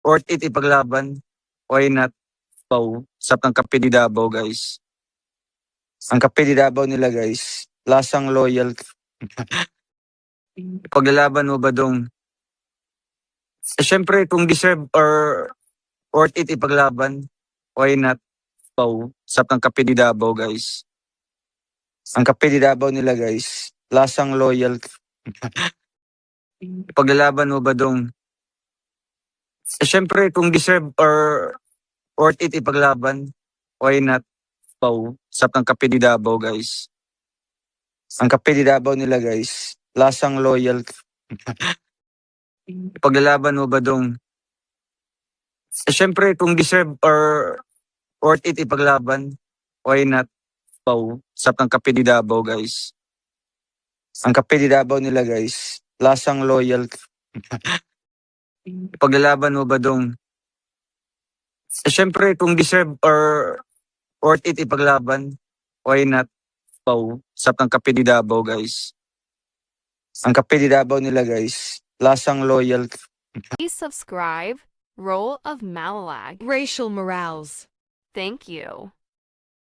Worth it ipaglaban. Why not? Pau. Sarap ng kape di Davao, guys. Ang kape di Davao nila, guys. Lasang loyal. Paglalaban mo ba dong? Syempre, kung deserve or worth it ipaglaban, why not? Pau. Sarap ng kape di Davao, guys. Ang kape di Davao nila, guys. Lasang loyal. Paglalaban mo ba dong? Syempre, kung deserve or worth it ipaglaban, why not? Pau. Sarap ng kape di Davao, guys. Ang kape di Davao nila, guys. Lasang loyal. Paglalaban mo ba dong? Syempre, kung deserve or worth it ipaglaban, why not? Pau. Sarap ng kape di Davao, guys. Ang kape di Davao nila, guys. Lasang loyal. Paglalaban mo ba dong? Syempre, kung deserve or worth it ipaglaban, why not? Pau. Sarap ng kape di Davao, guys. Ang kape di Davao nila, guys. Lasang loyal. Please subscribe. Role of Malalag. Racial Morales. Thank you.